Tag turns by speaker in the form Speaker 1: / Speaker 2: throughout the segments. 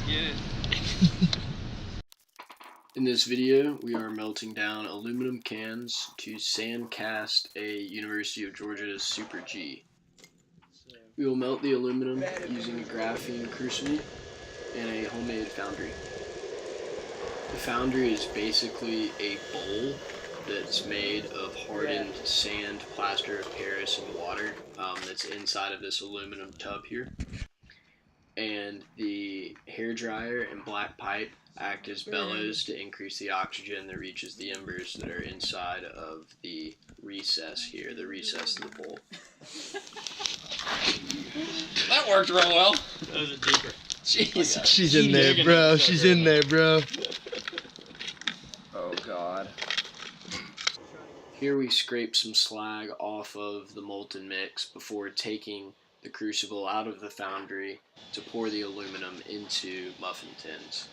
Speaker 1: get it.
Speaker 2: In this video, we are melting down aluminum cans to sand cast a University of Georgia Super G. We will melt the aluminum using a graphene crucible and a homemade foundry. The foundry is basically a bowl that's made of hardened sand, plaster of Paris, and water that's inside of this aluminum tub here. And the hair dryer and black pipe act as bellows to increase the oxygen that reaches the embers that are inside of the recess here, the recess of the bowl.
Speaker 1: That worked real well.
Speaker 3: That was a deeper.
Speaker 1: Jeez.
Speaker 4: She's in there, bro. She's in there, bro.
Speaker 1: Oh, God.
Speaker 2: Here we scrape some slag off of the molten mix before taking the crucible out of the foundry to pour the aluminum into muffin tins.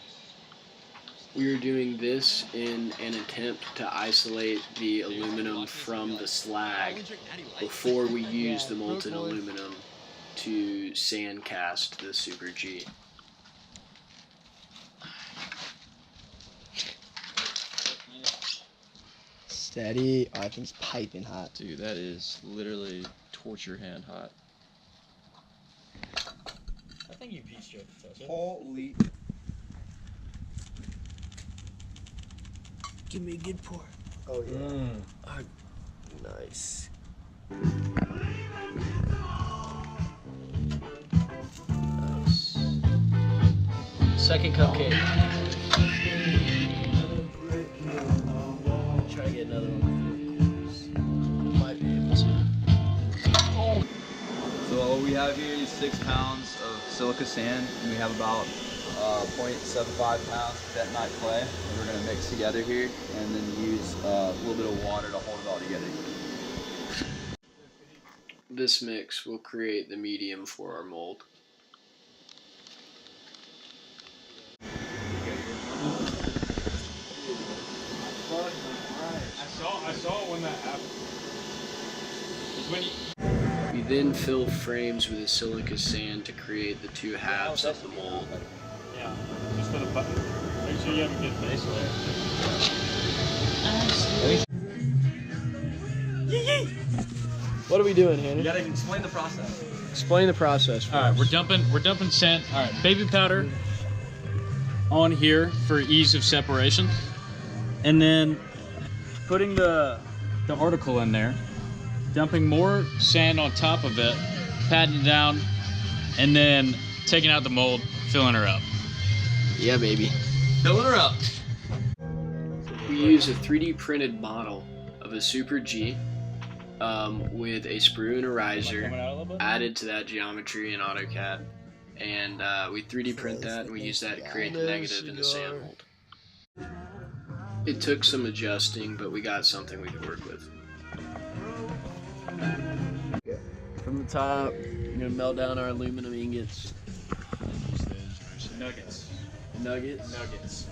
Speaker 2: We are doing this in an attempt to isolate the aluminum from the slag before we use the molten aluminum to sand cast the Super G.
Speaker 4: Steady. Oh, I think it's piping hot.
Speaker 3: Dude, that is literally torture hand hot.
Speaker 5: I think you P-stroked it.
Speaker 1: Holy.
Speaker 4: Give me a good pour. Oh, yeah. Oh, nice.
Speaker 2: Nice. Second cupcake. Try to get another one. Might be able to.
Speaker 1: So what we have here is 6 pounds of silica sand, and we have about 0.75 pounds of bentonite clay that we're going to mix together here, and then use a little bit of water to hold it all together.
Speaker 2: This mix will create the medium for our mold.
Speaker 5: I saw it when that happened.
Speaker 2: We then fill frames with a silica sand to create the two halves of the mold.
Speaker 5: Yeah, just for the button. Make sure you have a good base layer.
Speaker 2: What are we doing, Hannah?
Speaker 1: You gotta explain the process.
Speaker 2: Explain the process for
Speaker 5: All right,
Speaker 2: us.
Speaker 5: we're dumping sand. All right, baby powder on here for ease of separation, and then putting the article in there, dumping more sand on top of it, patting it down, and then taking out the mold, filling her up.
Speaker 2: Yeah, baby.
Speaker 1: Filling her up.
Speaker 2: We use a 3D printed model of a Super G with a sprue and a riser added to that geometry in AutoCAD. And we 3D print that, and we use that to create the negative in the sand mold. It took some adjusting, but we got something we could work with. From the top, we're gonna melt down our aluminum ingots.
Speaker 5: Nuggets.
Speaker 2: Nuggets?
Speaker 5: Nuggets.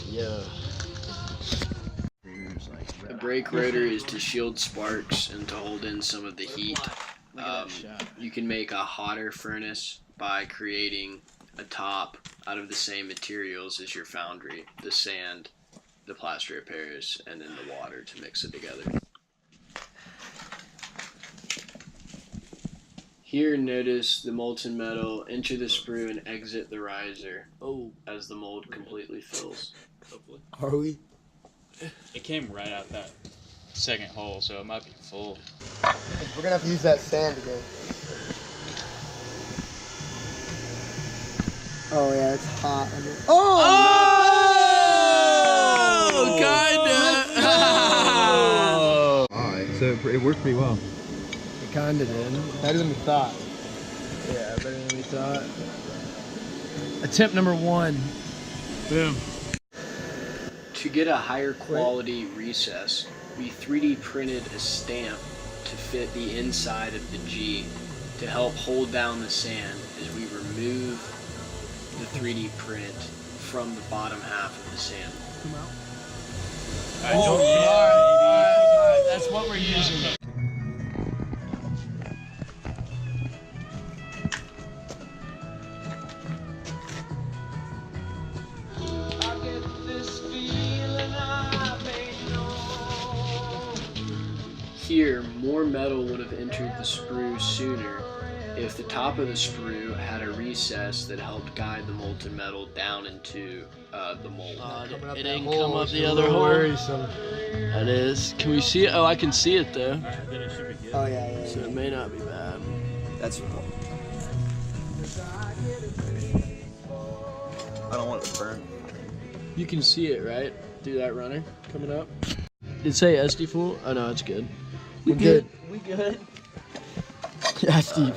Speaker 2: Yeah. The brake rotor is to shield sparks and to hold in some of the heat. You can make a hotter furnace by creating a top out of the same materials as your foundry, the sand, the plaster of Paris, and then the water to mix it together. Here, notice the molten metal enter the sprue and exit the riser as the mold completely fills.
Speaker 5: Hopefully.
Speaker 4: Are we?
Speaker 5: It came right out that second hole, so it might be full.
Speaker 4: We're gonna have to use that sand again. Oh yeah, it's hot.
Speaker 2: Oh, kinda.
Speaker 3: Alright, so it worked pretty well.
Speaker 4: It kinda did. Better than we thought. Yeah, better than we thought. Attempt number 1.
Speaker 5: Boom.
Speaker 2: To get a higher quality recess, we 3D printed a stamp to fit the inside of the G to help hold down the sand as we remove the 3D print from the bottom half of the sand.
Speaker 5: Alright, that's what we're using.
Speaker 2: here, more metal would have entered the sprue sooner if the top of the sprue had a recess that helped guide the molten metal down into the mold.
Speaker 4: It didn't come up the other hole. Worrisome.
Speaker 2: That is. Can we see it? Oh, I can see it though.
Speaker 4: Oh yeah.
Speaker 2: So it may not be bad.
Speaker 1: That's. I don't want it to burn.
Speaker 2: You can see it, right? Do that runner coming up. Did it say SD full? Oh no, it's good.
Speaker 4: We good.
Speaker 2: We good.
Speaker 4: Yeah, Steve.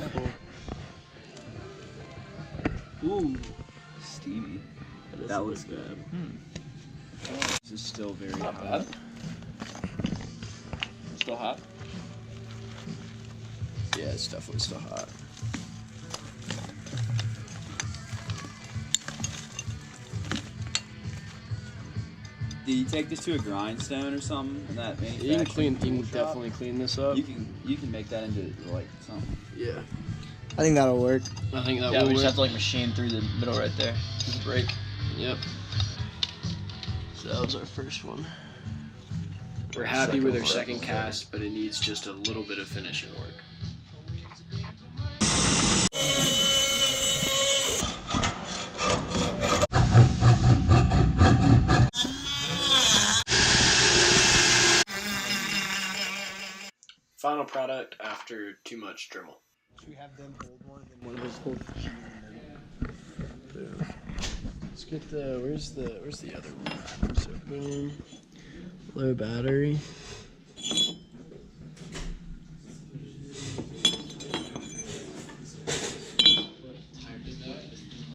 Speaker 2: Ooh,
Speaker 1: Stevie.
Speaker 2: that looks good.
Speaker 3: This is still very
Speaker 1: Not
Speaker 3: hot.
Speaker 1: bad. Still hot?
Speaker 2: Yeah, it's definitely still hot.
Speaker 1: Do you take this to a grindstone or something? And that
Speaker 2: You can definitely clean this up.
Speaker 1: You can make that into like something.
Speaker 2: Yeah,
Speaker 4: I think that'll work.
Speaker 2: I think that
Speaker 3: Yeah,
Speaker 2: will
Speaker 3: we just
Speaker 2: work.
Speaker 3: have to like machine through the middle right there. Just break.
Speaker 2: Yep. So that was our first one. We're happy with our second cast, but it needs just a little bit of finishing work. Final product after too much Dremel.
Speaker 4: Should we have them hold one and one of us hold the
Speaker 2: Let's get the where's the other one? So boom, low battery.